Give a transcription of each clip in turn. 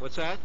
What's that?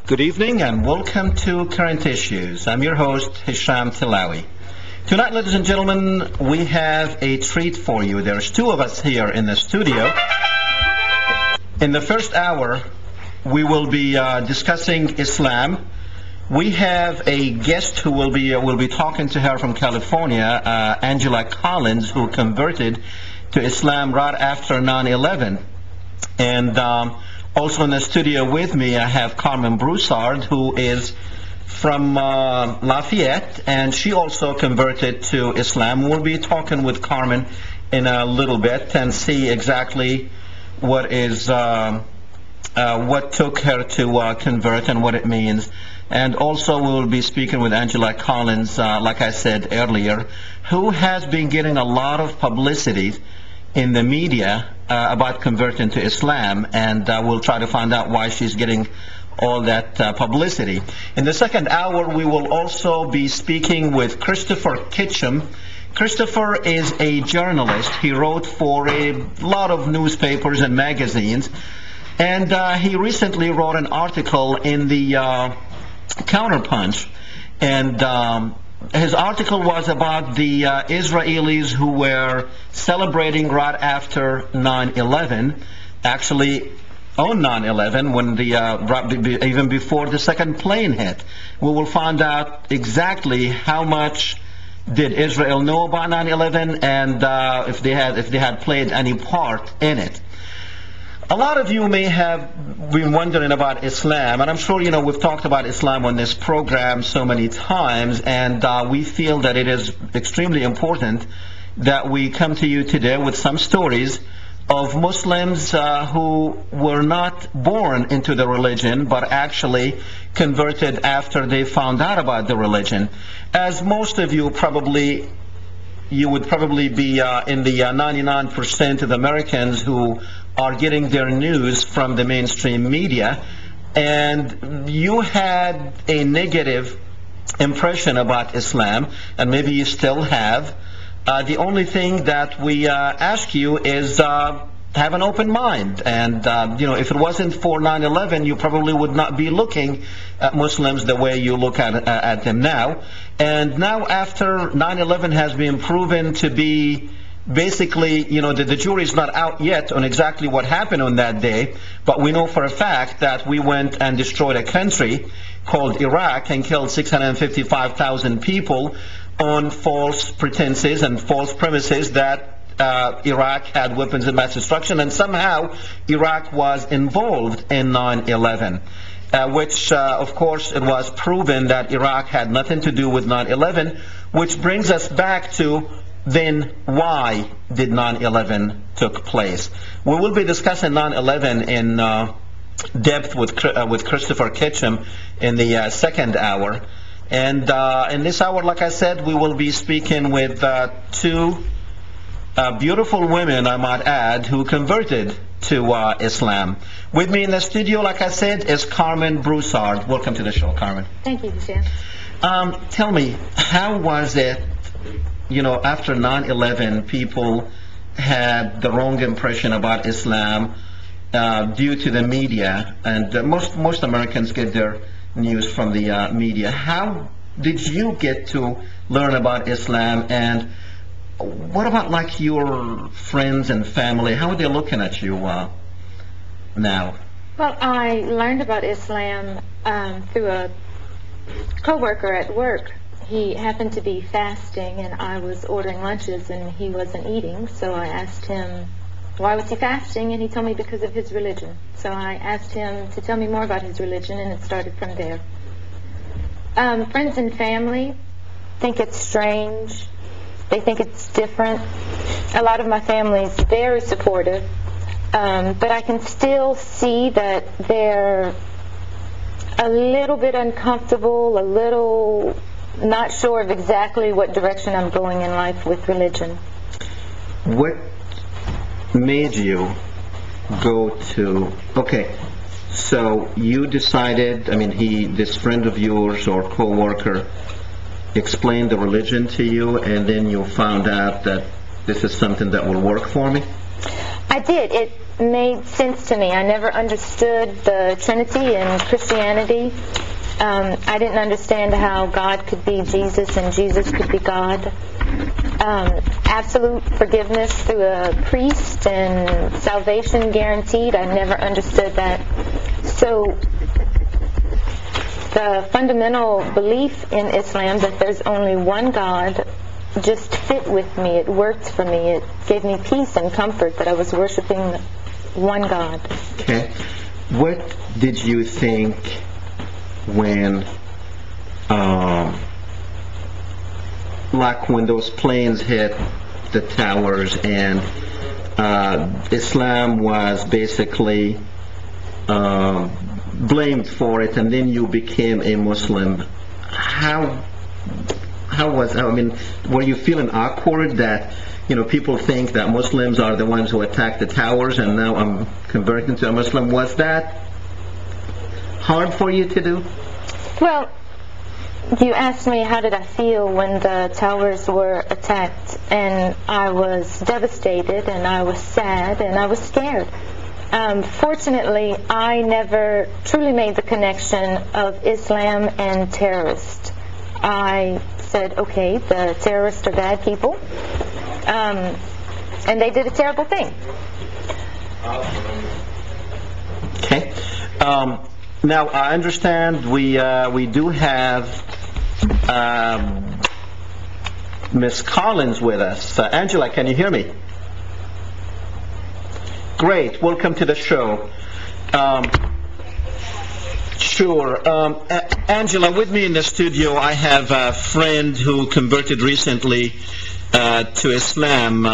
Good evening and welcome to Current Issues. I'm your host, Hesham Tillawi. Tonight, ladies and gentlemen, we have a treat for you. There's two of us here in the studio. In the first hour, we will be discussing Islam. We have a guest who will be talking to her from California, Angella Collins, who converted to Islam right after 9/11. And also in the studio with me, I have Carmen Broussard, who is from Lafayette, and she also converted to Islam. We'll be talking with Carmen in a little bit and see exactly what took her to convert and what it means. And also we will be speaking with Angella Collins, like I said earlier, who has been getting a lot of publicity in the media about converting to Islam, and we'll try to find out why she's getting all that publicity. In the second hour, we will also be speaking with Christopher Kitchum. Christopher is a journalist. He wrote for a lot of newspapers and magazines, and he recently wrote an article in the Counterpunch, and his article was about the Israelis who were celebrating right after 9/11, actually on 9/11, when even before the second plane hit. We will find out exactly how much did Israel know about 9/11 and if they had played any part in it. A lot of you may have been wondering about Islam, and I'm sure you know we've talked about Islam on this program so many times, and we feel that it is extremely important that we come to you today with some stories of Muslims who were not born into the religion but actually converted after they found out about the religion. As most of you would probably be in the 99% of Americans who are getting their news from the mainstream media, and you had a negative impression about Islam, and maybe you still have. The only thing that we ask you is have an open mind, and if it wasn't for 9/11, you probably would not be looking at Muslims the way you look at them now. And now after 9/11 has been proven to be basically, the jury's not out yet on exactly what happened on that day, but we know for a fact that we went and destroyed a country called Iraq and killed 655,000 people on false pretenses and false premises that Iraq had weapons of mass destruction, and somehow Iraq was involved in 9/11, which of course it was proven that Iraq had nothing to do with 9/11, which brings us back to then why did 9/11 took place? We will be discussing 9/11 in depth with Christopher Ketchum in the second hour. And in this hour, like I said, we will be speaking with two beautiful women, I might add, who converted to Islam. With me in the studio, like I said, is Carmen Broussard. Welcome to the show, Carmen. Thank you, Hesham. Tell me, how was it, after 9/11, people had the wrong impression about Islam due to the media, and most Americans get their news from the media. How did you get to learn about Islam, and what about like your friends and family? How are they looking at you now? Well, I learned about Islam through a co-worker at work. He happened to be fasting, and I was ordering lunches, and he wasn't eating. So I asked him, why was he fasting? And he told me because of his religion. So I asked him to tell me more about his religion, and it started from there. Friends and family think it's strange. They think it's different. A lot of my family is very supportive, but I can still see that they're a little bit uncomfortable, a little not sure of exactly what direction I'm going in life with religion. What made you go to, okay, so you decided, this friend of yours or co-worker explained the religion to you, and then you found out that this is something that will work for me? I did. It made sense to me. I never understood the Trinity in Christianity. I didn't understand how God could be Jesus and Jesus could be God. Absolute forgiveness through a priest and salvation guaranteed. I never understood that. So the fundamental belief in Islam that there's only one God just fit with me. It worked for me. It gave me peace and comfort that I was worshiping one God. Okay. What did you think when when those planes hit the towers and Islam was basically blamed for it, and then you became a Muslim? How was, were you feeling awkward that people think that Muslims are the ones who attacked the towers, and now I'm converting to a Muslim? Was that hard for you to do? Well, you asked me how did I feel when the towers were attacked, and I was devastated, and I was sad, and I was scared. Fortunately, I never truly made the connection of Islam and terrorists. I said, okay, the terrorists are bad people, and they did a terrible thing. Okay. Now, I understand we do have Miss Collins with us. Angela, can you hear me? Great. Welcome to the show. Sure. Angela, with me in the studio, I have a friend who converted recently to Islam,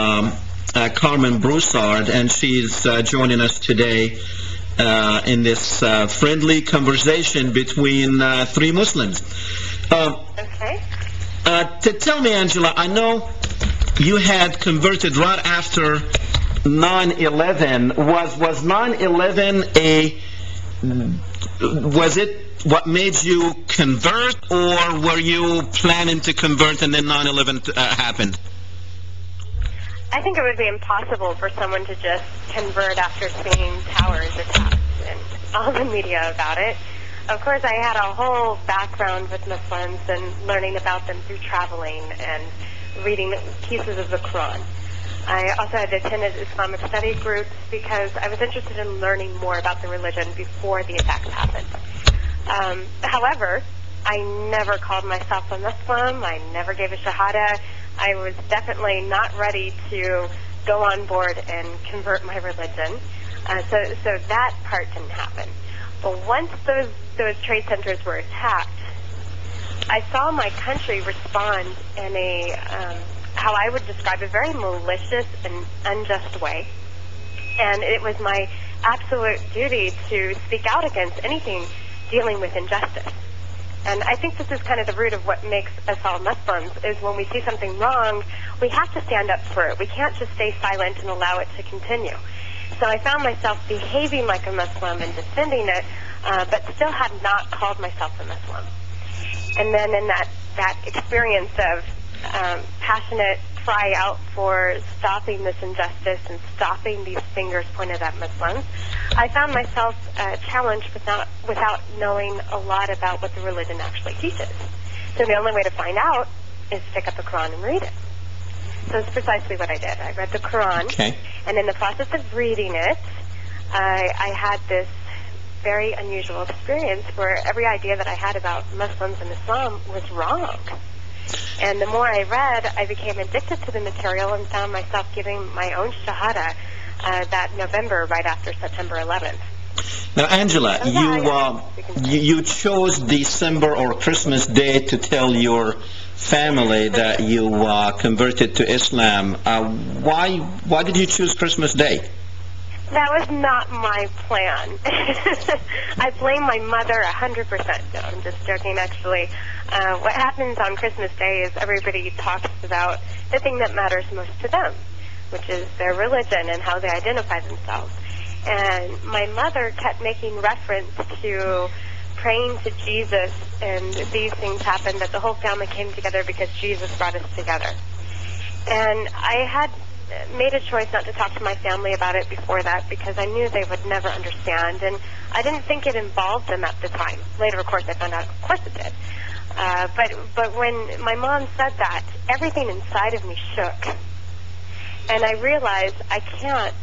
Carmen Broussard, and she's joining us today in this friendly conversation between three Muslims. Okay. Tell me, Angela, I know you had converted right after 9/11. Was 9/11 was it what made you convert, or were you planning to convert and then 9/11 happened? I think it would be impossible for someone to just convert after seeing towers attacked and all the media about it. Of course, I had a whole background with Muslims and learning about them through traveling and reading pieces of the Quran. I also had attended Islamic study groups because I was interested in learning more about the religion before the attacks happened. However, I never called myself a Muslim. I never gave a shahada. I was definitely not ready to go on board and convert my religion. So that part didn't happen. But once those trade centers were attacked, I saw my country respond in a how I would describe a very malicious and unjust way. And it was my absolute duty to speak out against anything dealing with injustice. And I think this is kind of the root of what makes us all Muslims, is when we see something wrong, we have to stand up for it. We can't just stay silent and allow it to continue. So I found myself behaving like a Muslim and defending it, but still had not called myself a Muslim. And then in that experience of passionate cry out for stopping this injustice and stopping these fingers pointed at Muslims, I found myself challenged without knowing a lot about what the religion actually teaches. So the only way to find out is to pick up the Quran and read it. So it's precisely what I did. I read the Quran, and in the process of reading it, I had this very unusual experience where every idea that I had about Muslims and Islam was wrong. And the more I read, I became addicted to the material and found myself giving my own shahada that November, right after September 11th. Now, Angela, you chose December or Christmas Day to tell your family that you converted to Islam. Why did you choose Christmas Day? That was not my plan. I blame my mother 100%. No, I'm just joking, actually. What happens on Christmas Day is everybody talks about the thing that matters most to them, which is their religion and how they identify themselves. And my mother kept making reference to praying to Jesus, and these things happened, that the whole family came together because Jesus brought us together. And I had made a choice not to talk to my family about it before that because I knew they would never understand, and I didn't think it involved them at the time. Later, of course, I found out, of course it did. But when my mom said that, everything inside of me shook. And I realized I can't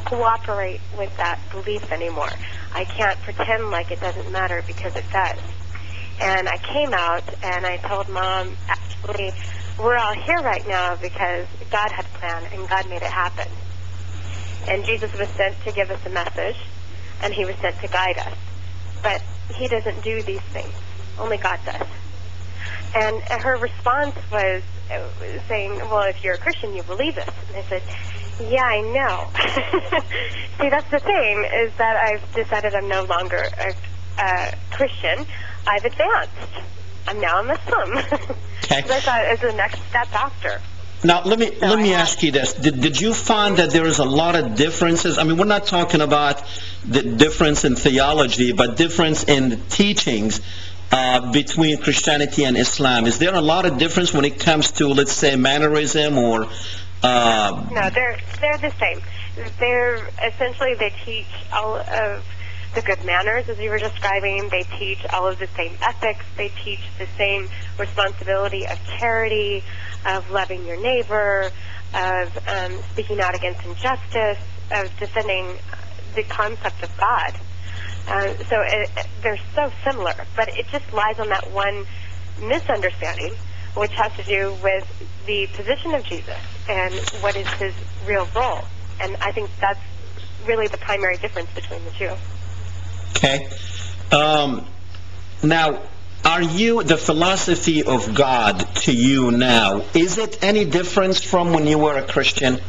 cooperate with that belief anymore. I can't pretend like it doesn't matter, because it does. And I came out and I told Mom, actually, we're all here right now because God had a plan and God made it happen. And Jesus was sent to give us a message, and he was sent to guide us. But he doesn't do these things. Only God does. And her response was saying, well, if you're a Christian, you believe this. And I said, yeah, I know. See, that's the thing, is that I've decided I'm no longer a Christian. I've advanced. I'm now a Muslim. Okay. So I thought it was the next step after. Now, let me ask you this. Did you find that there is a lot of differences? I mean, we're not talking about the difference in theology, but difference in teachings between Christianity and Islam. Is there a lot of difference when it comes to, let's say, mannerism or... No, they're the same. They're essentially, they teach all of the good manners, as you were describing. They teach all of the same ethics. They teach the same responsibility of charity, of loving your neighbor, of speaking out against injustice, of defending the concept of God. So they're so similar, but it just lies on that one misunderstanding, which has to do with the position of Jesus and what is his real role. And I think that's really the primary difference between the two. Okay. Now, are you, the philosophy of God to you now, is it any different from when you were a Christian?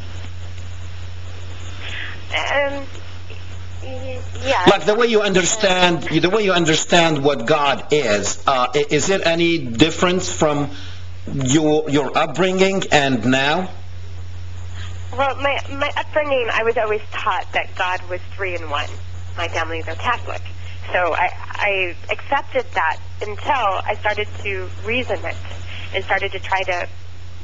Yeah. Like the way you understand what God is it any difference from your upbringing and now? Well, my upbringing, I was always taught that God was three in one. My family is Catholic. So I accepted that until I started to reason it and started to try to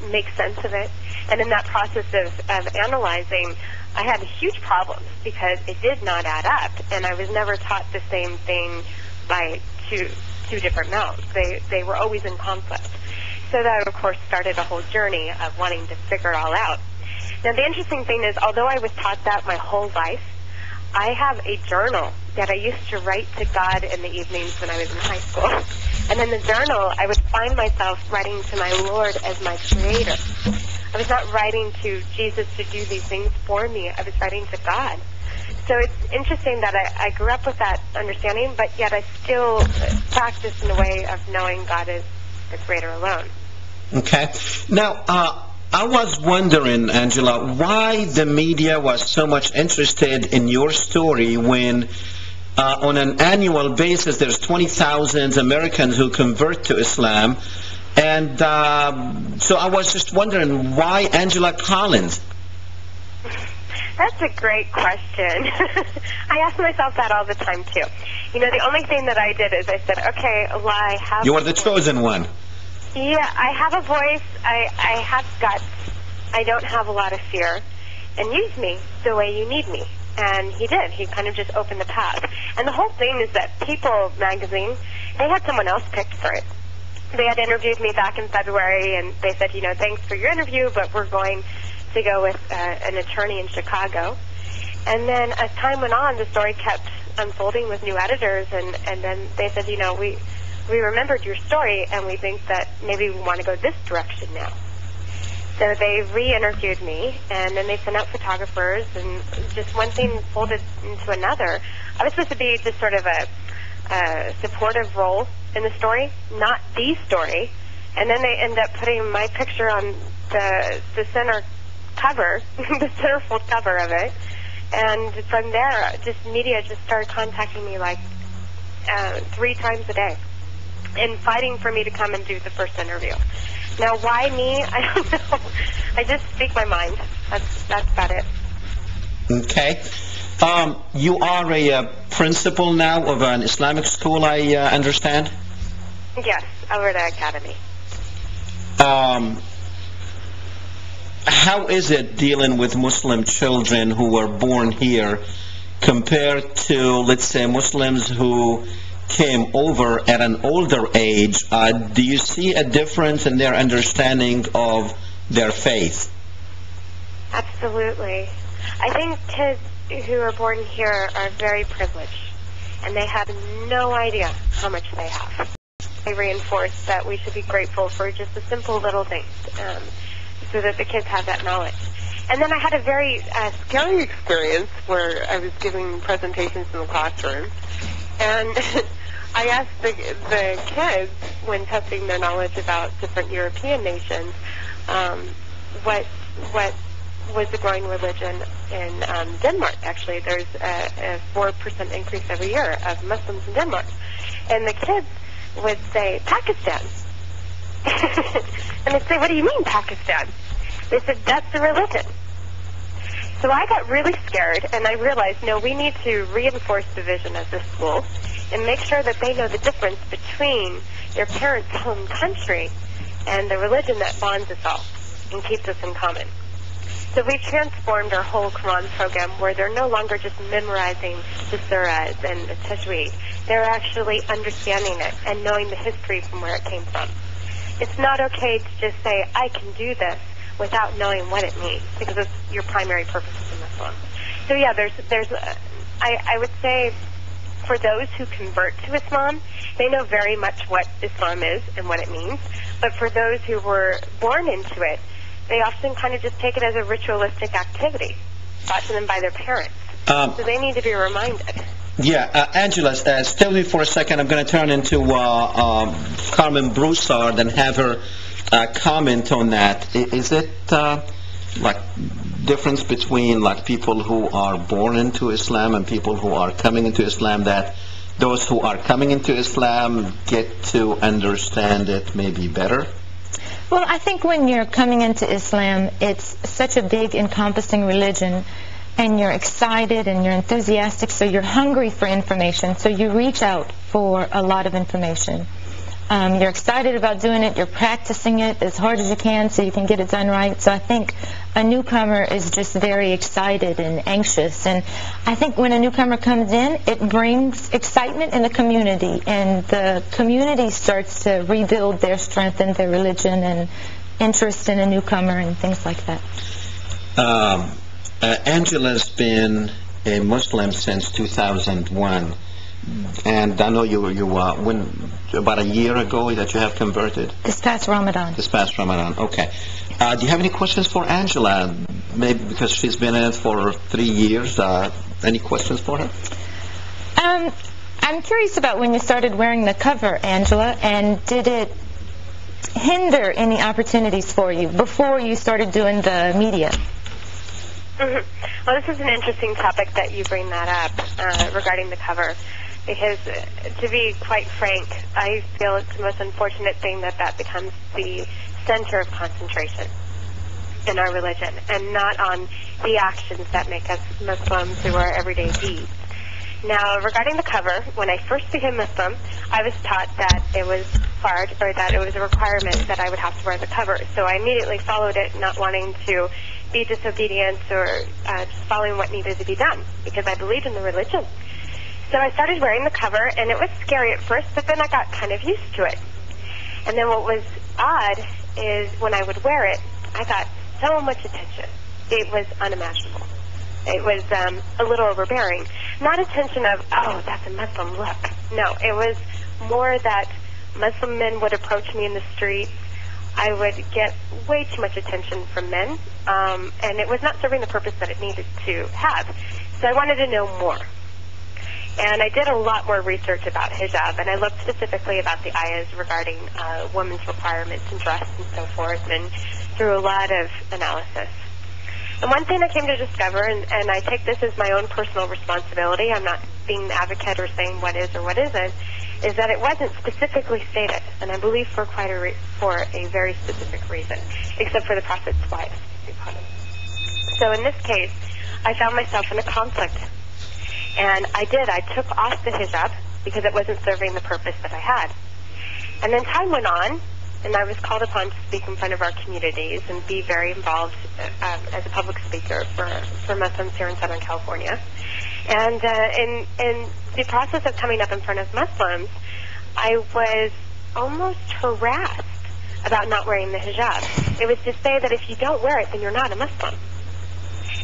make sense of it. And in that process of analyzing, I had huge problems because it did not add up, and I was never taught the same thing by two different mouths. They were always in conflict. So that, of course, started a whole journey of wanting to figure it all out. Now, the interesting thing is, although I was taught that my whole life, I have a journal that I used to write to God in the evenings when I was in high school. And in the journal, I would find myself writing to my Lord as my creator. I was not writing to Jesus to do these things for me. I was writing to God. So it's interesting that I grew up with that understanding, but yet I still practice in a way of knowing God is the creator alone. Okay. Now, I was wondering, Angela, why the media was so much interested in your story when on an annual basis there's 20,000 Americans who convert to Islam. And so I was just wondering, why Angela Collins? That's a great question. I ask myself that all the time, too. You know, the only thing that I did is I said, okay, well, I have... You are the chosen one. Yeah, I have a voice. I have guts. I don't have a lot of fear. And use me the way you need me. And he did. He kind of just opened the path. And the whole thing is that People magazine, they had someone else picked for it. They had interviewed me back in February, and they said, you know, thanks for your interview, but we're going to go with an attorney in Chicago. And then as time went on, the story kept unfolding with new editors, and then they said, you know, we remembered your story, and we think that maybe we want to go this direction now. So they re-interviewed me, and then they sent out photographers, and just one thing folded into another. I was supposed to be just sort of a supportive role in the story, not the story. And then they end up putting my picture on the center cover, the centerfold cover of it. And from there, just media just started contacting me like 3 times a day and fighting for me to come and do the first interview. Now, why me? I don't know. I just speak my mind. That's about it. Okay. You are a principal now of an Islamic school, I understand? Yes, over at the academy. How is it dealing with Muslim children who were born here compared to, let's say, Muslims who came over at an older age? Do you see a difference in their understanding of their faith? Absolutely. I think kids who are born here are very privileged, and they have no idea how much they have. They reinforce that we should be grateful for just the simple little things, so that the kids have that knowledge. And then I had a very scary experience where I was giving presentations in the classroom, and I asked the kids, when testing their knowledge about different European nations, what was the growing religion in Denmark. Actually, there's a 4% increase every year of Muslims in Denmark. And the kids would say, Pakistan. And I'd say, what do you mean, Pakistan? They said, that's the religion. So I got really scared, and I realized, no, we need to reinforce the vision of this school and make sure that they know the difference between their parents' home country and the religion that bonds us all and keeps us in common. So we transformed our whole Quran program where they're no longer just memorizing the surahs and the tajweed. They're actually understanding it and knowing the history from where it came from. It's not okay to just say, I can do this, without knowing what it means, because it's your primary purpose in Islam. So yeah, I would say for those who convert to Islam, they know very much what Islam is and what it means. But for those who were born into it, they often kind of just take it as a ritualistic activity taught to them by their parents. So they need to be reminded. Yeah, Angela, stay with me for a second. I'm going to turn into Carmen Broussard and have her comment on that. Is it like difference between like people who are born into Islam and people who are coming into Islam, that those who are coming into Islam get to understand it maybe better? Well, I think when you're coming into Islam, it's such a big encompassing religion, and you're excited and you're enthusiastic, so you're hungry for information, so you reach out for a lot of information. You're excited about doing it, you're practicing it as hard as you can so you can get it done right. So I think a newcomer is just very excited and anxious, and I think when a newcomer comes in, it brings excitement in the community, and the community starts to rebuild their strength in their religion and interest in a newcomer and things like that. Angela's been a Muslim since 2001. And I know when about a year ago that you have converted. This past Ramadan. This past Ramadan, okay. Do you have any questions for Angela? Maybe because she's been in it for 3 years. Any questions for her? I'm curious about when you started wearing the cover, Angela, and did it hinder any opportunities for you before you started doing the media? Well, this is an interesting topic that you bring that up regarding the cover, because to be quite frank, I feel it's the most unfortunate thing that becomes the center of concentration in our religion, and not on the actions that make us Muslims through our everyday deeds. Now, regarding the cover, when I first became Muslim, I was taught that it was that it was a requirement that I would have to wear the cover. So I immediately followed it, not wanting to be disobedient or just following what needed to be done, because I believed in the religion. So I started wearing the cover, and it was scary at first, but then I got kind of used to it. And then what was odd is when I would wear it, I got so much attention. It was unimaginable. It was a little overbearing. Not attention of, oh, that's a Muslim look. No, it was more that Muslim men would approach me in the street. I would get way too much attention from men, and it was not serving the purpose that it needed to have. So I wanted to know more. And I did a lot more research about hijab, and I looked specifically about the ayahs regarding women's requirements in dress and so forth, and through a lot of analysis. And one thing I came to discover, and I take this as my own personal responsibility, I'm not being an advocate or saying what is or what isn't, is that it wasn't specifically stated, and I believe for for a very specific reason, except for the Prophet's wives. So in this case, I found myself in a conflict. And I took off the hijab because it wasn't serving the purpose that I had. And then time went on, and I was called upon to speak in front of our communities and be very involved as a public speaker for Muslims here in Southern California. And in the process of coming up in front of Muslims, I was almost harassed about not wearing the hijab. It was to say that if you don't wear it, then you're not a Muslim.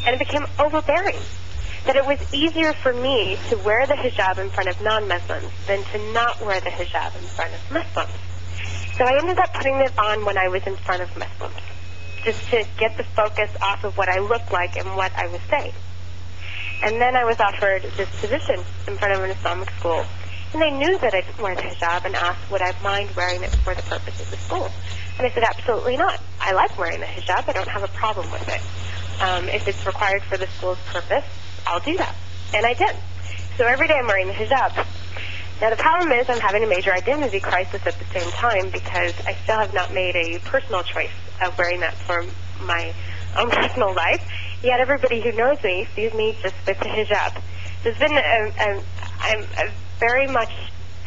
And it became overbearing. That it was easier for me to wear the hijab in front of non-Muslims than to not wear the hijab in front of Muslims. So I ended up putting it on when I was in front of Muslims, just to get the focus off of what I looked like and what I was saying. And then I was offered this position in front of an Islamic school, and they knew that I didn't wear the hijab and asked would I mind wearing it for the purpose of the school. And I said, absolutely not. I like wearing the hijab. I don't have a problem with it. If it's required for the school's purpose, I'll do that. And I did. So every day I'm wearing the hijab. Now the problem is I'm having a major identity crisis at the same time because I still have not made a personal choice of wearing that for my own personal life. Yet everybody who knows me sees me just with the hijab. So it's been a very much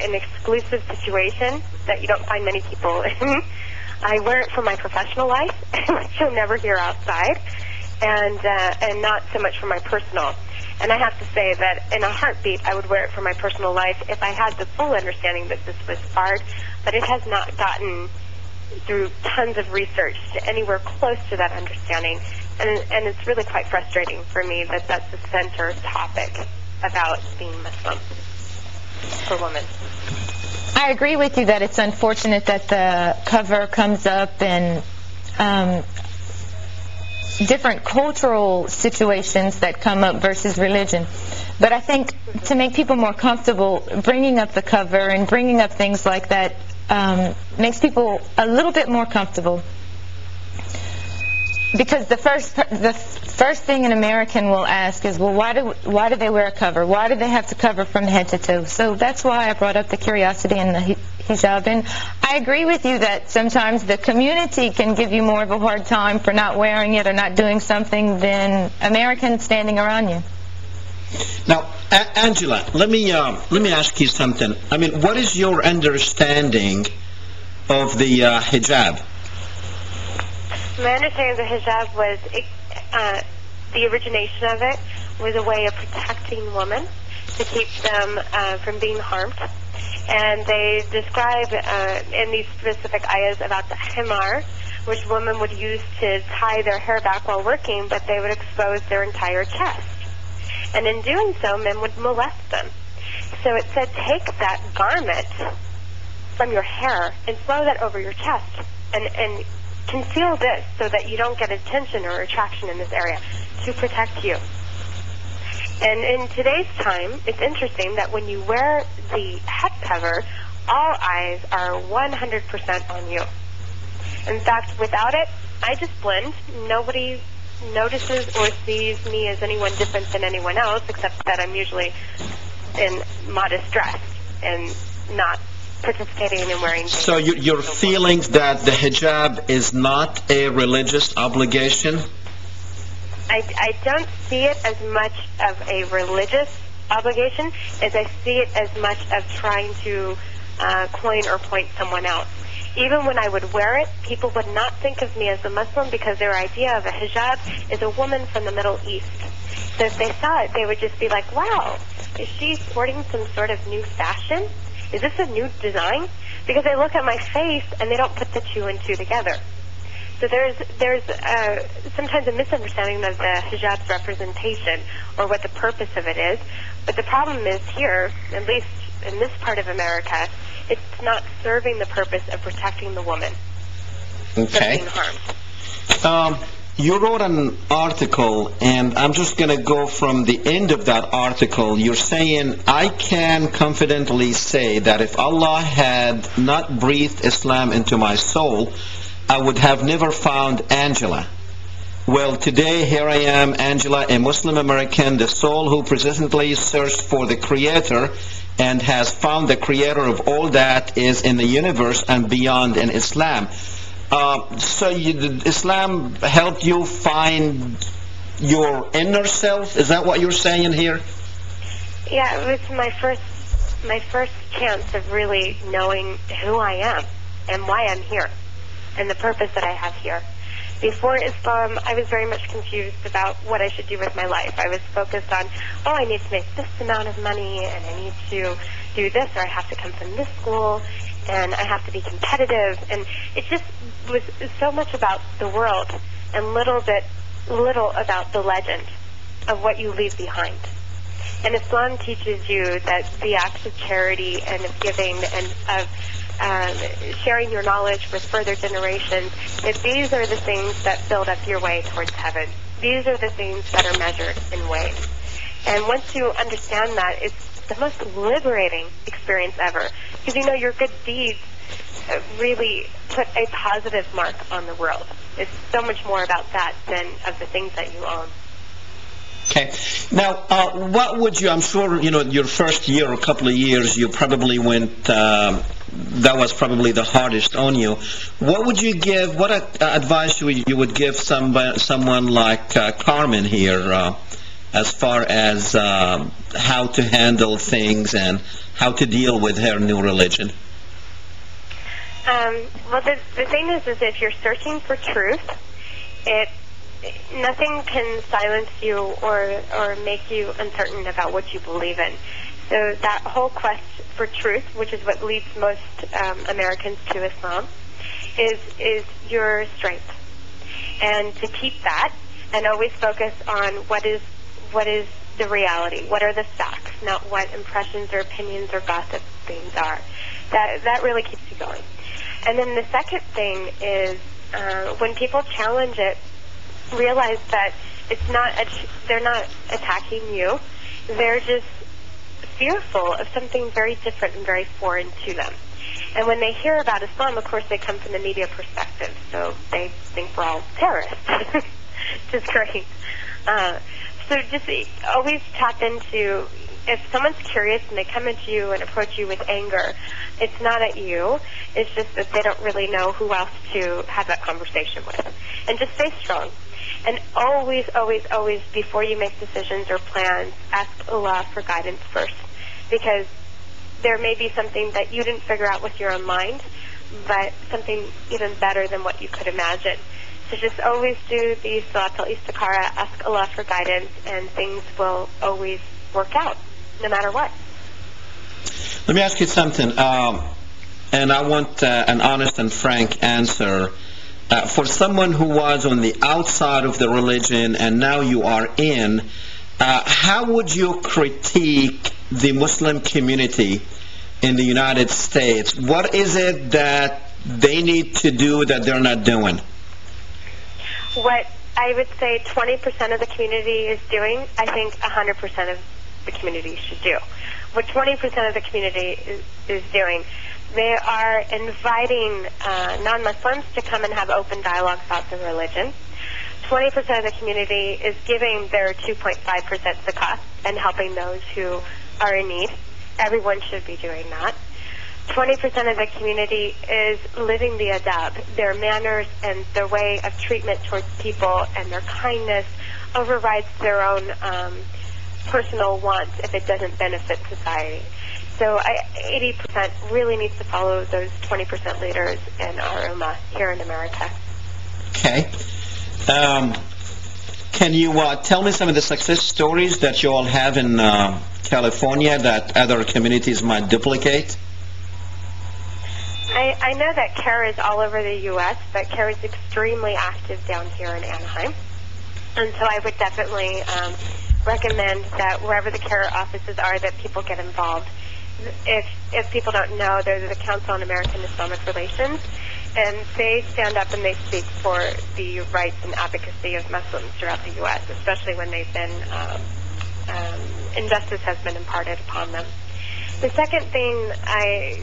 an exclusive situation that you don't find many people in. I wear it for my professional life, which you'll never hear outside, and not so much for my personal. And I have to say that in a heartbeat, I would wear it for my personal life if I had the full understanding that this was hard, but it has not gotten through tons of research to anywhere close to that understanding. And it's really quite frustrating for me that that's the center topic about being Muslim for women. I agree with you that it's unfortunate that the cover comes up in different cultural situations that come up versus religion. But I think to make people more comfortable, bringing up the cover and bringing up things like that makes people a little bit more comfortable. Because the first thing an American will ask is, well, why do they wear a cover? Why do they have to cover from head to toe? So that's why I brought up the curiosity and the hijab. And I agree with you that sometimes the community can give you more of a hard time for not wearing it or not doing something than Americans standing around you. Now, Angela, let me ask you something. I mean, what is your understanding of the hijab? My understanding of the hijab was the origination of it was a way of protecting women to keep them from being harmed. And they describe in these specific ayahs about the himar, which women would use to tie their hair back while working, but they would expose their entire chest. And in doing so, men would molest them. So it said, take that garment from your hair and throw that over your chest and conceal this so that you don't get attention or attraction in this area to protect you. And in today's time, it's interesting that when you wear the head cover, all eyes are 100% on you. In fact, without it, I just blend. Nobody notices or sees me as anyone different than anyone else, except that I'm usually in modest dress and not participating in wearing. So your feelings that the hijab is not a religious obligation? I don't see it as much of a religious obligation as I see it as much of trying to coin or point someone out. Even when I would wear it, people would not think of me as a Muslim because their idea of a hijab is a woman from the Middle East. So if they saw it, they would just be like, wow, is she sporting some sort of new fashion? Is this a new design? Because they look at my face and they don't put the two and two together. So there's sometimes a misunderstanding of the hijab's representation or what the purpose of it is. But the problem is here, at least in this part of America, it's not serving the purpose of protecting the woman from being harmed. You wrote an article, and I'm just going to go from the end of that article. You're saying, I can confidently say that if Allah had not breathed Islam into my soul, I would have never found Angela. Well, today, here I am, Angela, a Muslim American, the soul who persistently searched for the Creator and has found the Creator of all that is in the universe and beyond in Islam. So Islam helped you find your inner self? Is that what you're saying here? Yeah, it was my first chance of really knowing who I am and why I'm here and the purpose that I have here. Before Islam, I was very much confused about what I should do with my life. I was focused on, oh, I need to make this amount of money, and I need to do this, or I have to come from this school, and I have to be competitive. And it just was so much about the world and little about the legend of what you leave behind. And Islam teaches you that the acts of charity and of giving and of sharing your knowledge with further generations, that these are the things that build up your way towards heaven. These are the things that are measured in ways. And once you understand that, it's the most liberating experience ever. Because you know your good deeds really put a positive mark on the world. It's so much more about that than of the things that you own. Okay. Now, what would you, I'm sure, your first year or couple of years, you probably went, that was probably the hardest on you. What would you give, what advice you would give someone like Carmen here as far as how to handle things and how to deal with her new religion? Well, the thing is if you're searching for truth, nothing can silence you or make you uncertain about what you believe in. So that whole quest for truth, which is what leads most Americans to Islam, is your strength. And to keep that and always focus on what is the reality, what are the facts, not what impressions or opinions or gossip things are. That really keeps you going. And then the second thing is when people challenge it, realize that they're not attacking you. They're just fearful of something very different and very foreign to them. And when they hear about Islam, of course, they come from the media perspective, so they think we're all terrorists, which is great. So just always tap into, if someone's curious and they come at you and approach you with anger, it's not at you. It's just that they don't really know who else to have that conversation with. And just stay strong. And always, always, always, before you make decisions or plans, ask Allah for guidance first. Because there may be something that you didn't figure out with your own mind, but something even better than what you could imagine. So just always do the Salat al-Istikhara, ask Allah for guidance, and things will always work out, no matter what. Let me ask you something, and I want an honest and frank answer. For someone who was on the outside of the religion and now you are in, how would you critique the Muslim community in the United States? What is it that they need to do that they're not doing? What I would say 20% of the community is doing, I think 100% of the community should do. What 20% of the community is doing, They are inviting non-Muslims to come and have open dialogue about their religion. 20% of the community is giving their 2.5% zakat and helping those who are in need. Everyone should be doing that. 20% of the community is living the adab, their manners and their way of treatment towards people, and their kindness overrides their own personal wants if it doesn't benefit society. So 80% really needs to follow those 20% leaders in our ummah here in America. Okay. Can you tell me some of the success stories that you all have in California that other communities might duplicate? I know that CARE is all over the U.S., but CARE is extremely active down here in Anaheim. And so I would definitely recommend that wherever the CARE offices are, that people get involved. If people don't know, there's the Council on American Islamic Relations, and they stand up and they speak for the rights and advocacy of Muslims throughout the U.S., especially when they've been injustice has been imparted upon them. The second thing I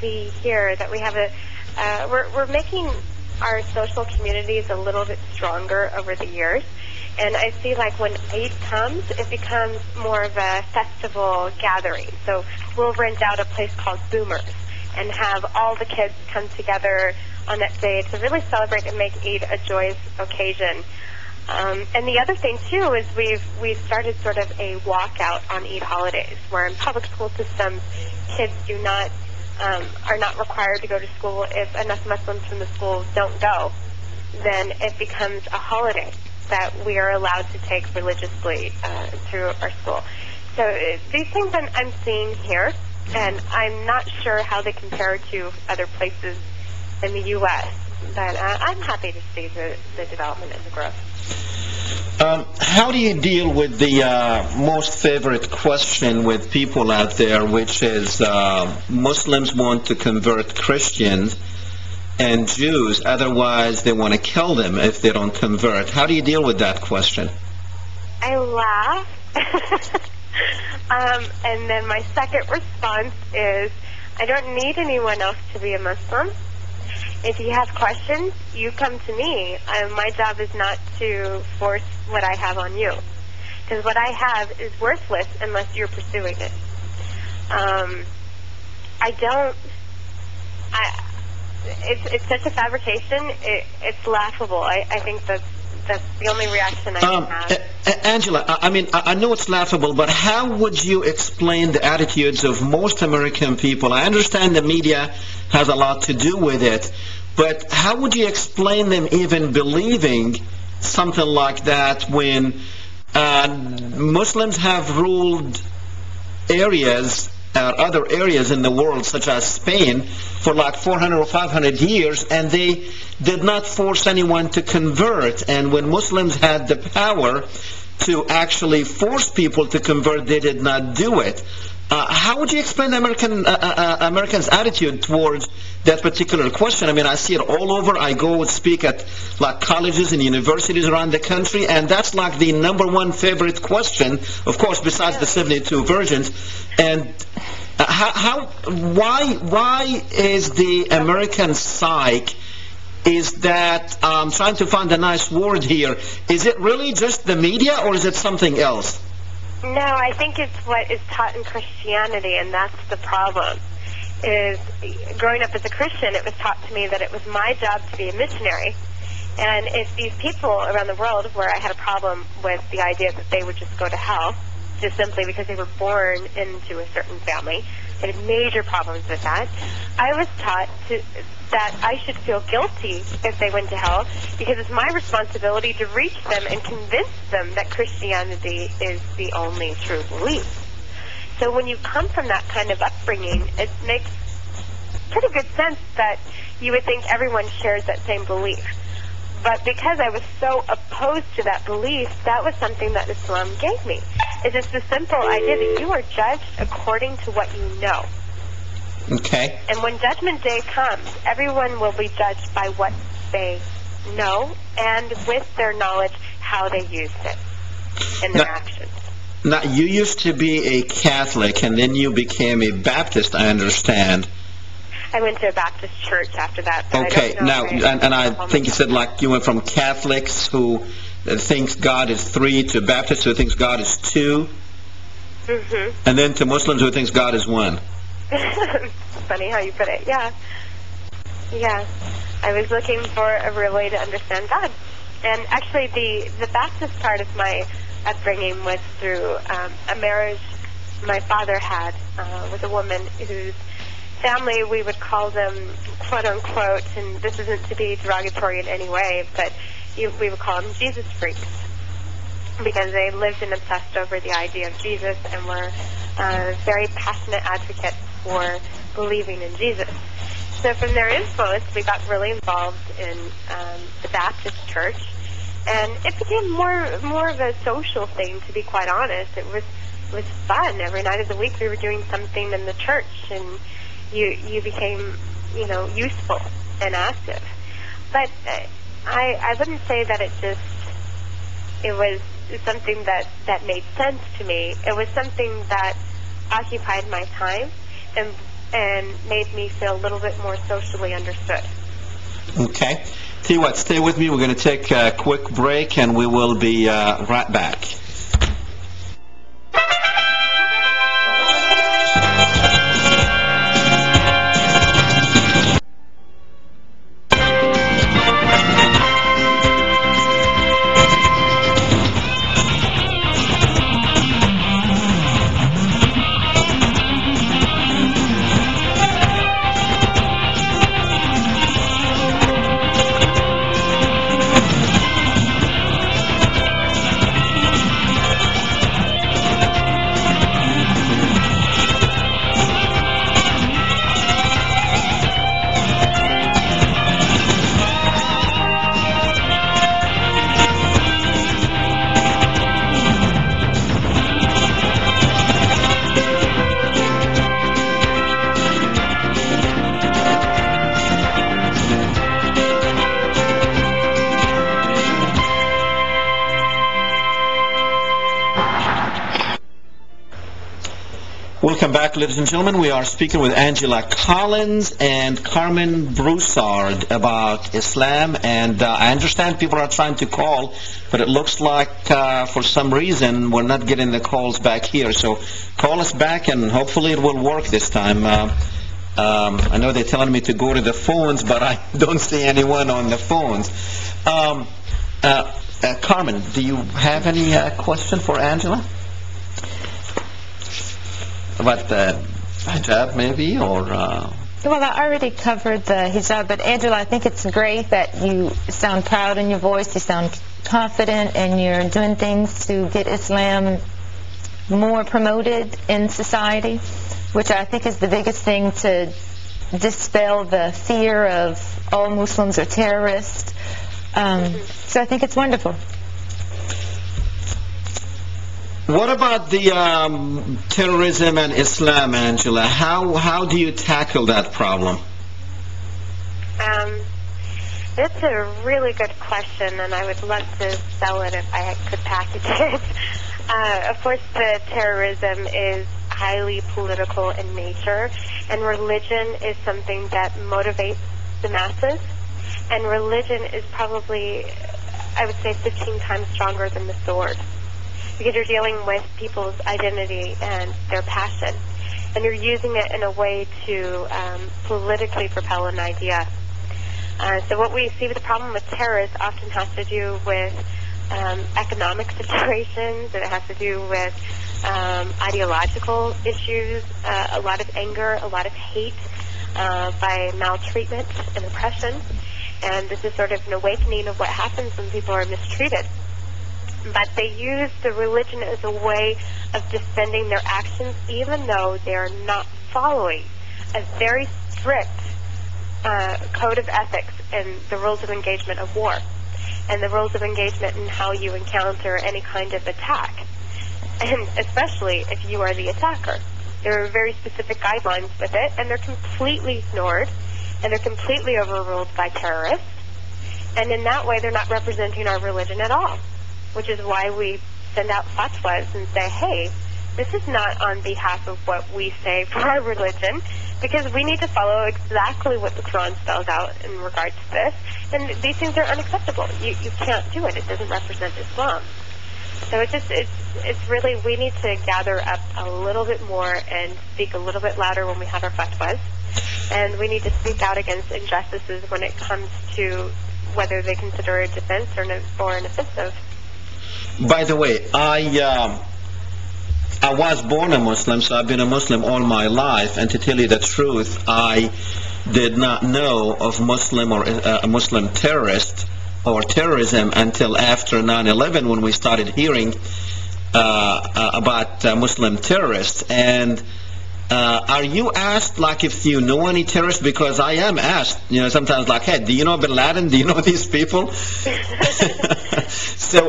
see here that we have we're making our social communities a little bit stronger over the years. And I see like when Eid comes, it becomes more of a festival gathering. So we'll rent out a place called Boomers and have all the kids come together on that day to really celebrate and make Eid a joyous occasion. And the other thing too is we've started sort of a walkout on Eid holidays, where in public school systems, kids are not required to go to school. If enough Muslims from the school don't go, then it becomes a holiday that we are allowed to take religiously through our school. So these things I'm seeing here, and I'm not sure how they compare to other places in the U.S., but I'm happy to see the development and the growth. How do you deal with the most favorite question with people out there, which is Muslims want to convert Christians and Jews, otherwise they want to kill them if they don't convert? How do you deal with that question? I laugh. And then my second response is, I don't need anyone else to be a Muslim. If you have questions, you come to me. My job is not to force what I have on you, because what I have is worthless unless you're pursuing it. It's such a fabrication. It's laughable. I think that's the only reaction I can have. Angela, I know it's laughable, but how would you explain the attitudes of most American people? I understand the media has a lot to do with it, but how would you explain them even believing something like that when Muslims have ruled areas other areas in the world, such as Spain, for like 400 or 500 years, and they did not force anyone to convert. And when Muslims had the power to actually force people to convert, they did not do it. How would you explain the Americans' attitude towards that particular question? I mean, I see it all over. I go and speak at like colleges and universities around the country, and that's like the #1 favorite question, of course, besides the 72 virgins. And why is the American psyche? Is that, I'm trying to find a nice word here, is it really just the media, or is it something else? No, I think it's what is taught in Christianity, and that's the problem. Is growing up as a Christian, it was taught to me that it was my job to be a missionary. And if these people around the world, where I had a problem with the idea that they would just go to hell, just simply because they were born into a certain family, I had major problems with that. I was taught that I should feel guilty if they went to hell, because it's my responsibility to reach them and convince them that Christianity is the only true belief. So when you come from that kind of upbringing, it makes pretty good sense that you would think everyone shares that same belief. But because I was so opposed to that belief, that was something that Islam gave me. It's just the simple idea that you are judged according to what you know. Okay. And when Judgment Day comes, everyone will be judged by what they know and with their knowledge how they used it in their actions. Now, you used to be a Catholic and then you became a Baptist, I understand. I went to a Baptist church after that. But Okay, I don't know now, and I think you said like you went from Catholics who thinks God is 3 to Baptists who thinks God is 2, and then to Muslims who thinks God is 1. Funny how you put it. Yeah. Yeah. I was looking for a real way to understand God. And actually the Baptist part of my upbringing was through a marriage my father had with a woman whose family, we would call them, quote unquote, and this isn't to be derogatory in any way, but we would call them Jesus freaks, because they lived and obsessed over the idea of Jesus and were very passionate advocates for believing in Jesus. So from their influence, we got really involved in the Baptist church, and it became more of a social thing, to be quite honest. It was fun. Every night of the week we were doing something in the church, and you became, useful and active. But I wouldn't say that it was something that made sense to me. It was something that occupied my time and made me feel a little bit more socially understood. Okay. Tell you what, stay with me. We're going to take a quick break, and we will be right back. Welcome back, ladies and gentlemen. We are speaking with Angella Collins and Carmen Broussard about Islam, and I understand people are trying to call, but it looks like for some reason we're not getting the calls back here. So call us back, and hopefully it will work this time. I know they're telling me to go to the phones, but I don't see anyone on the phones. Carmen, do you have any question for Angella? About the hijab, maybe, or? Well, I already covered the hijab, but Angela, I think it's great that you sound proud in your voice, you sound confident, and you're doing things to get Islam more promoted in society, which I think is the biggest thing to dispel the fear of all Muslims are terrorists. So I think it's wonderful. What about the terrorism and Islam, Angella? How do you tackle that problem? That's a really good question, and I would love to sell it if I could package it. Of course, the terrorism is highly political in nature, and religion is something that motivates the masses, and religion is probably, I would say, 15 times stronger than the sword, because you're dealing with people's identity and their passion, and you're using it in a way to politically propel an idea. So what we see with the problem with terrorists often has to do with economic situations, it has to do with ideological issues, a lot of anger, a lot of hate by maltreatment and oppression, and this is sort of an awakening of what happens when people are mistreated. But they use the religion as a way of defending their actions, even though they are not following a very strict code of ethics and the rules of engagement of war, and the rules of engagement in how you encounter any kind of attack, and especially if you are the attacker. There are very specific guidelines with it, and they're completely ignored, and they're completely overruled by terrorists, and in that way they're not representing our religion at all. Which is why we send out fatwas and say, hey, This is not on behalf of what we say for our religion, because we need to follow exactly what the Quran spells out in regards to this. And these things are unacceptable. You can't do it. It doesn't represent Islam. So it's really, we need to gather up a little bit more and speak a little bit louder when we have our fatwas. And we need to speak out against injustices when it comes to whether they consider a defense or an offensive. By the way, I was born a Muslim, so I've been a Muslim all my life, and to tell you the truth, I did not know of Muslim or Muslim terrorist or terrorism until after 9/11, when we started hearing about Muslim terrorists. And are you asked, like, if you know any terrorists? Because I am asked, sometimes, like, hey, do you know Bin Laden? Do you know these people? So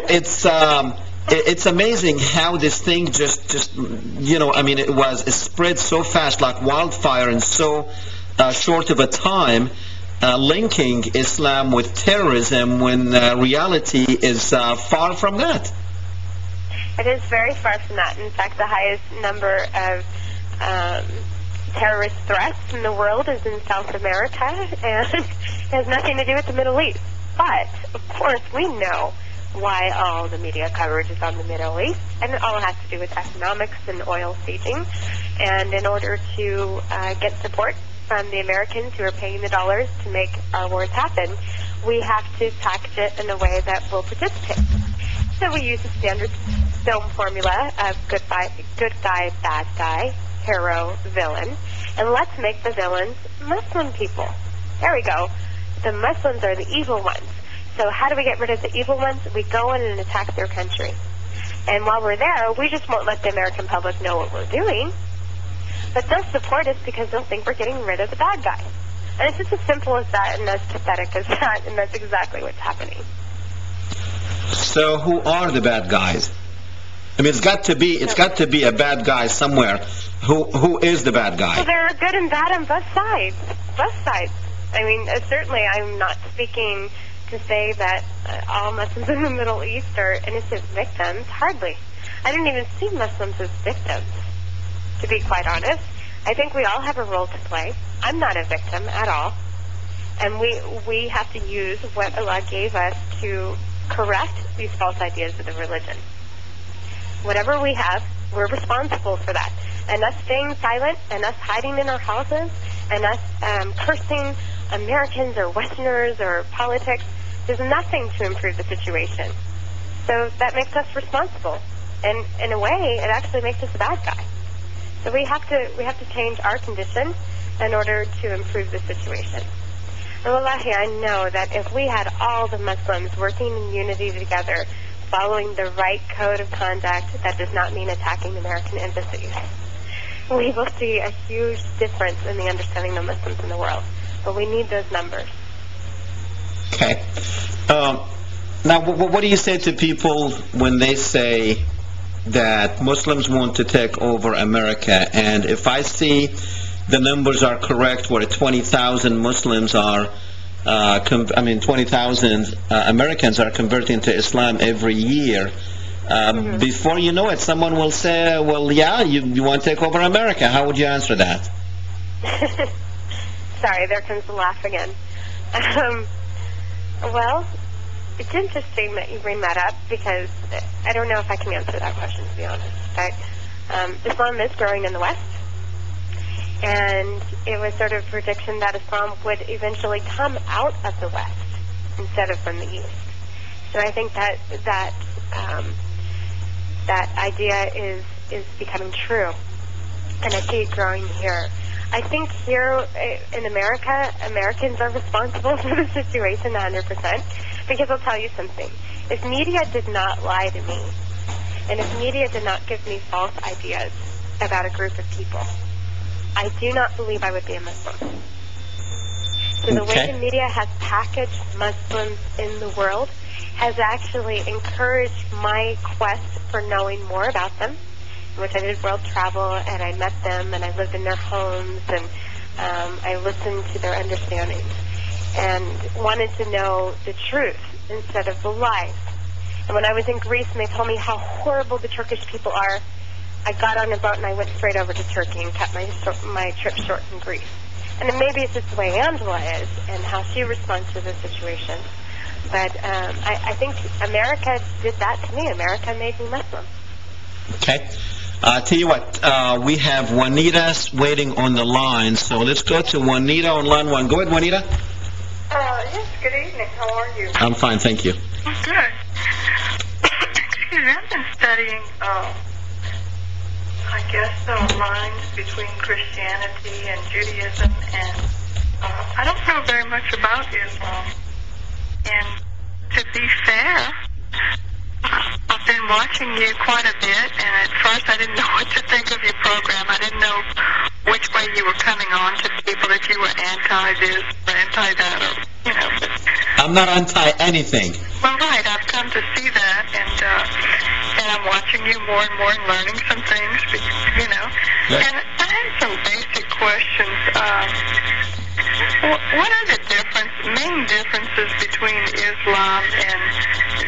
it's amazing how this thing just it spread so fast, like wildfire, in so short of a time, linking Islam with terrorism, when reality is far from that. It is very far from that. In fact, the highest number of terrorist threats in the world is in South America, and it has nothing to do with the Middle East. But, of course, we know why all the media coverage is on the Middle East, and it all has to do with economics and oil staging. And in order to get support from the Americans who are paying the dollars to make our wars happen, we have to package it in a way that will participate. So we use the standard film formula of good guy, bad guy, hero, villain, and let's make the villains Muslim people. There we go. The Muslims are the evil ones. So how do we get rid of the evil ones? We go in and attack their country. And while we're there, we just won't let the American public know what we're doing. But they'll support us because they'll think we're getting rid of the bad guy. And it's just as simple as that and as pathetic as that, and that's exactly what's happening. So who are the bad guys? I mean, it's got to be a bad guy somewhere. Who is the bad guy? Well, there are good and bad on both sides. Both sides. I mean, certainly I'm not speaking to say that all Muslims in the Middle East are innocent victims. Hardly. I don't even see Muslims as victims, to be quite honest. I think we all have a role to play. I'm not a victim at all. And we have to use what Allah gave us to correct these false ideas of the religion. Whatever we have, we're responsible for that. And us staying silent, and us hiding in our houses, and us cursing Americans or Westerners or politics does nothing to improve the situation. So that makes us responsible. And in a way, it actually makes us a bad guy. So we have to change our condition in order to improve the situation. And wallahi, I know that if we had all the Muslims working in unity together, following the right code of conduct, that does not mean attacking American embassies. We will see a huge difference in the understanding of Muslims in the world. But we need those numbers. Okay. Now, what do you say to people when they say that Muslims want to take over America? And if I see the numbers are correct, where 20,000 Muslims are, 20,000 Americans are converting to Islam every year, before you know it, someone will say, well, yeah, you want to take over America. How would you answer that? Sorry, there comes the laugh again. Well, it's interesting that you bring that up, because I don't know if I can answer that question, to be honest. But Islam is growing in the West, and it was sort of a prediction that Islam would eventually come out of the West instead of from the East. So I think that idea is becoming true, and I see it growing here. I think here in America, Americans are responsible for the situation 100%, because I'll tell you something. If media did not lie to me, and if media did not give me false ideas about a group of people, I do not believe I would be a Muslim. So the way the media has packaged Muslims in the world has actually encouraged my quest for knowing more about them, in which I did world travel, and I met them, and I lived in their homes, and I listened to their understandings, and wanted to know the truth instead of the lies. And when I was in Greece and they told me how horrible the Turkish people are, I got on a boat and I went straight over to Turkey and kept my trip short in Greece. And then maybe it's just the way Angela is and how she responds to the situation. But I think America did that to me. America made me Muslim. Okay. Tell you what, we have Juanita waiting on the line, so let's go to Juanita on line 1. Go ahead, Juanita. Yes, good evening. How are you? I'm fine, thank you. Good. Excuse me, I've been studying, I guess, the lines between Christianity and Judaism, and I don't know very much about Islam. And to be fair, I've been watching you quite a bit, and at first I didn't know what to think of your program. I didn't know which way you were coming on to people, if you were anti-this or anti-that, or, you know. But, I'm not anti-anything. well, right, I've come to see that, and I'm watching you more and more and learning some things, you know. Yes. And I have some basic questions. What are the main differences between Islam and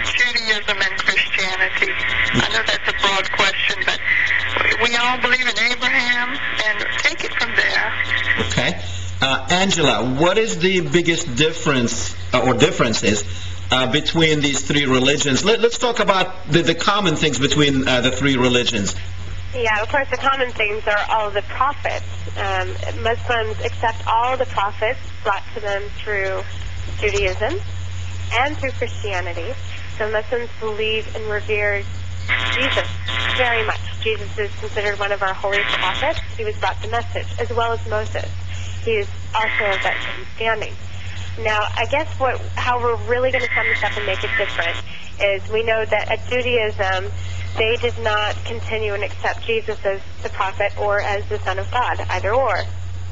Judaism and Christianity? I know that's a broad question, but we all believe in Abraham, and take it from there. Okay. Angela, what is the biggest difference or differences between these three religions? Let's talk about the common things between the three religions. Yeah, of course, the common things are all the prophets. Muslims accept all the prophets brought to them through Judaism and through Christianity. So Muslims believe and revere Jesus very much. Jesus is considered one of our holiest prophets. He was brought the message, as well as Moses. He is also of that same standing. Now, I guess how we're really going to sum this up and make it different is we know that at Judaism, they did not continue and accept Jesus as the prophet or as the Son of God, either or.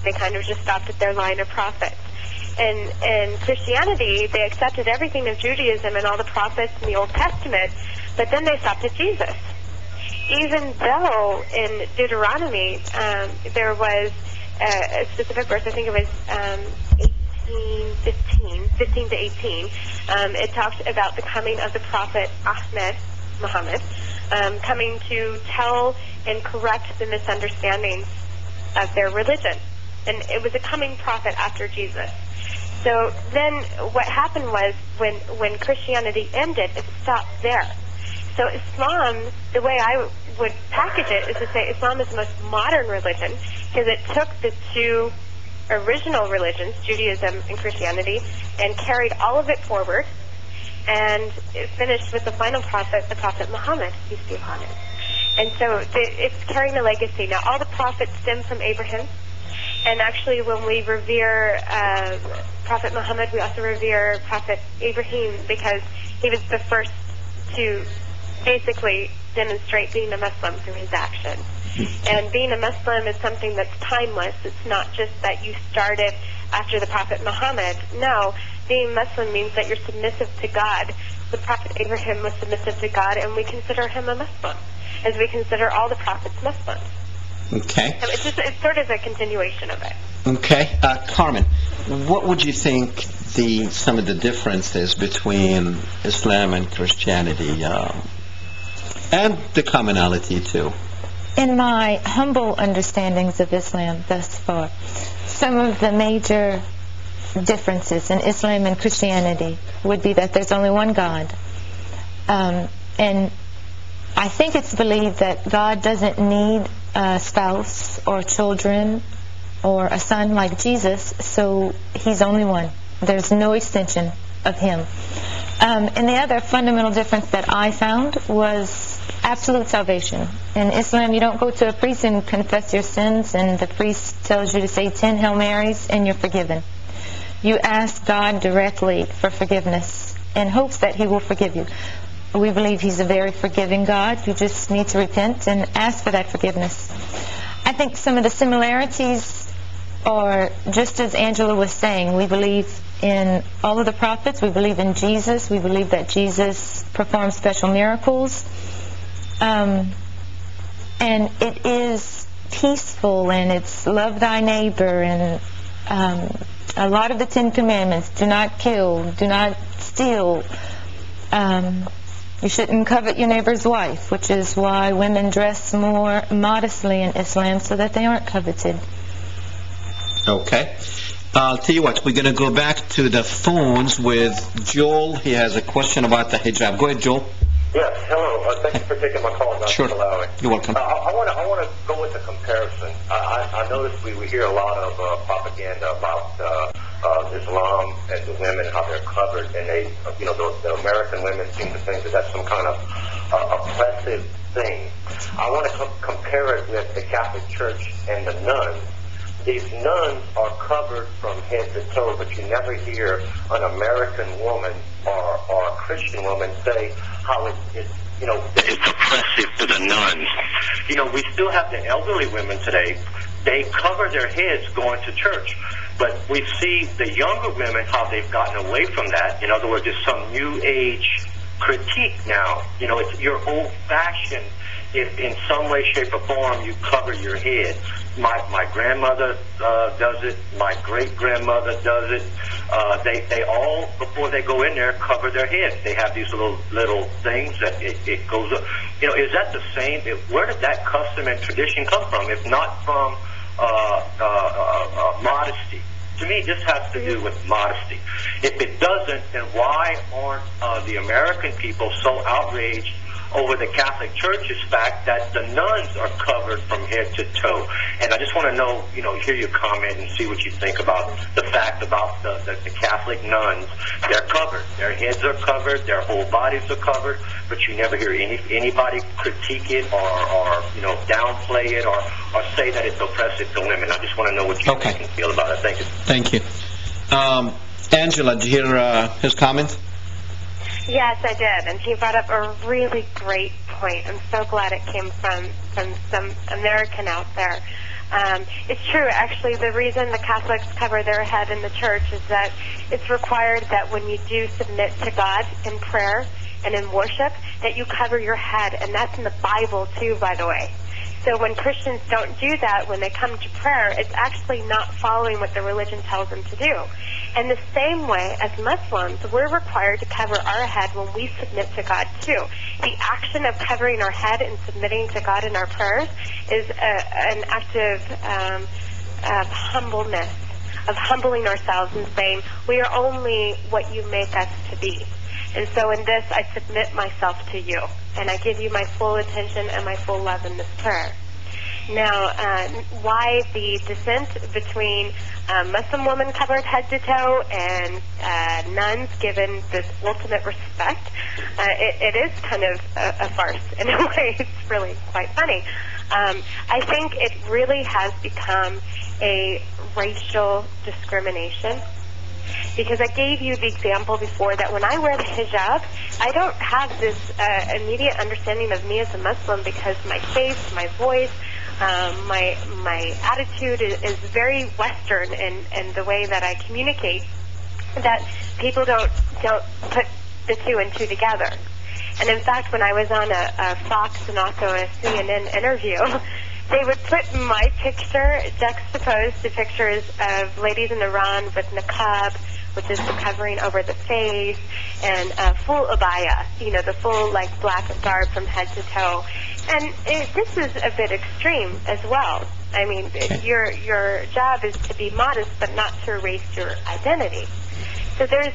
They kind of just stopped at their line of prophets. In Christianity, they accepted everything of Judaism and all the prophets in the Old Testament, but then they stopped at Jesus. Even though in Deuteronomy, there was a specific verse, I think it was 15 to 18, it talks about the coming of the prophet Muhammad, coming to tell and correct the misunderstandings of their religion. And it was a coming prophet after Jesus. So then what happened was when Christianity ended, it stopped there. So Islam, the way I would package it is to say Islam is the most modern religion because it took the two original religions, Judaism and Christianity, and carried all of it forward, and it finished with the final prophet, the Prophet Muhammad, peace be upon him. And so it's carrying the legacy. Now, all the prophets stem from Abraham, and actually when we revere Prophet Muhammad, we also revere Prophet Ibrahim because he was the first to basically demonstrate being a Muslim through his actions. And being a Muslim is something that's timeless. It's not just that you started after the Prophet Muhammad. No, being Muslim means that you're submissive to God. The Prophet Abraham was submissive to God, and we consider him a Muslim, as we consider all the prophets Muslims. Okay. So it's sort of a continuation of it. Okay. Carmen, what would you think some of the differences between Islam and Christianity, and the commonality too? In my humble understandings of Islam thus far, some of the major differences in Islam and Christianity would be that there's only one God. And I think it's believed that God doesn't need a spouse or children or a son like Jesus, so he's only one. There's no extension of him. And the other fundamental difference that I found was absolute salvation. In Islam, you don't go to a priest and confess your sins, and the priest tells you to say 10 Hail Marys, and you're forgiven. You ask God directly for forgiveness in hopes that he will forgive you. We believe he's a very forgiving God. You just need to repent and ask for that forgiveness. I think some of the similarities are, just as Angela was saying, we believe in all of the prophets. We believe in Jesus. We believe that Jesus performed special miracles. And it is peaceful, and it's love thy neighbor, and a lot of the 10 Commandments, do not kill, do not steal, You shouldn't covet your neighbor's wife, which is why women dress more modestly in Islam so that they aren't coveted. Okay. I'll tell you what, we're going to go back to the phones with Joel. He has a question about the hijab. Go ahead, Joel. Yes, hello. Thank you for taking my call, Dr. Sure. Tillawi. You're welcome. I want to go with the comparison. I noticed we hear a lot of propaganda about Islam and the women, how they're covered, and they, the American women seem to think that that's some kind of oppressive thing. I want to compare it with the Catholic Church and the nuns. These nuns are covered from head to toe, but you never hear an American woman or a Christian woman say how it's oppressive to the nuns. We still have the elderly women today. They cover their heads going to church. But we see the younger women, how they've gotten away from that. In other words, it's some new age critique now. You're old-fashioned if in some way, shape, or form you cover your head. My grandmother does it. My great-grandmother does it. They all, before they go in there, cover their heads. They have these little things that it goes up. Is that the same? Where did that custom and tradition come from, if not from modesty? To me, this has to do with modesty. If it doesn't, then why aren't the American people so outraged over the Catholic Church's fact that the nuns are covered from head to toe? And I just want to know, hear your comment and see what you think about the fact about the Catholic nuns. They're covered. Their heads are covered. Their whole bodies are covered. But you never hear anybody critique it or downplay it or say that it's oppressive to women. I just want to know what you think and feel about it. Thank you. Thank you. Angela, did you hear his comment? Yes, I did, and he brought up a really great point. I'm so glad it came from some American out there. It's true, actually. The reason the Catholics cover their head in the church is that it's required that when you do submit to God in prayer and in worship, that you cover your head, and that's in the Bible too, by the way. So when Christians don't do that, when they come to prayer, it's actually not following what the religion tells them to do. And the same way as Muslims, we're required to cover our head when we submit to God too. The action of covering our head and submitting to God in our prayers is an act of humbleness, of humbling ourselves and saying, we are only what you make us to be. And so in this, I submit myself to you, and I give you my full attention and my full love in this prayer. Now, why the dissent between Muslim women covered head to toe and nuns given this ultimate respect? It is kind of a farce in a way. It's really quite funny. I think it really has become a racial discrimination. Because I gave you the example before that when I wear the hijab, I don't have this immediate understanding of me as a Muslim because my face, my voice, my attitude is very Western in the way that I communicate, that people don't put the two and two together. And in fact, when I was on a Fox and also a CNN interview, they would put my picture juxtaposed to pictures of ladies in Iran with niqab, which is the covering over the face, and full abaya, the full black garb from head to toe. And this is a bit extreme as well. I mean, your job is to be modest, but not to erase your identity. So there's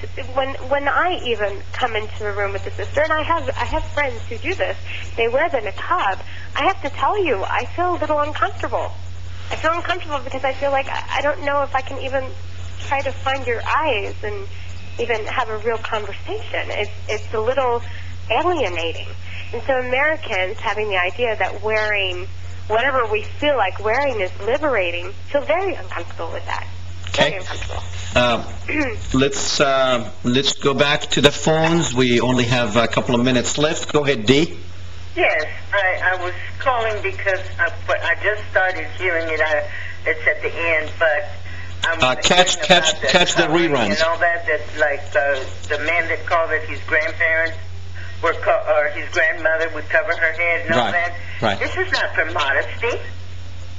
when I even come into a room with a sister, and I have friends who do this. They wear the niqab. I have to tell you, I feel a little uncomfortable. I feel uncomfortable because I feel like I don't know if I can even try to find your eyes and even have a real conversation. It's a little alienating. And so Americans having the idea that wearing whatever we feel like wearing is liberating feel very uncomfortable with that. Very uncomfortable. Let's go back to the phones. We only have a couple of minutes left. Go ahead, Dee. Yes, I was calling because I just started hearing it. It's at the end, but catch the reruns. You know that the man that called it his grandparents or his grandmother would cover her head and all that. Right. This is not for modesty.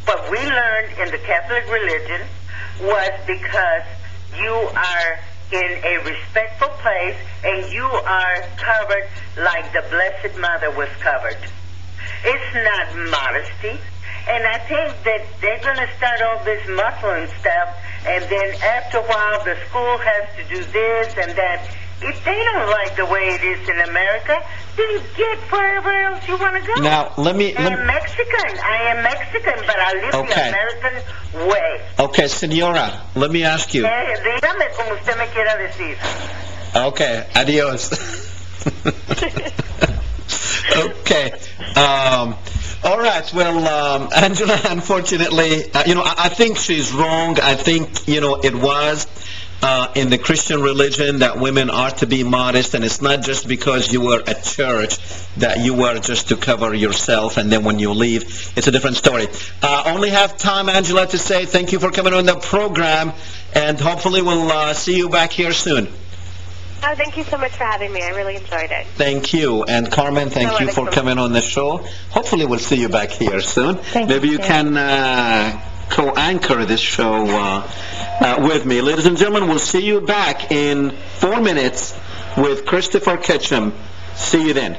What we learned in the Catholic religion was because you are in a respectful place, and you are covered like the Blessed Mother was covered. It's not modesty. And I think that they're going to start all this muffling stuff, and then after a while the school has to do this and that. If they don't like the way it is in America, then get wherever else you want to go. Now, I am Mexican, but I live the American way. Okay, Senora, let me ask you. Dígame como usted me quiera decir. Okay, adios. Okay. All right. Well, Angela, unfortunately, I think she's wrong. I think, it was in the Christian religion that women are to be modest, and it's not just because you were at church that you were just to cover yourself, and then when you leave, it's a different story. Only have time, Angela, to say thank you for coming on the program, and hopefully we'll see you back here soon. Oh, thank you so much for having me. I really enjoyed it. Thank you. And Carmen, thank you for coming on the show. Hopefully we'll see you back here soon. Maybe you can co-anchor this show with me. Ladies and gentlemen, we'll see you back in 4 minutes with Christopher Ketchum. See you then.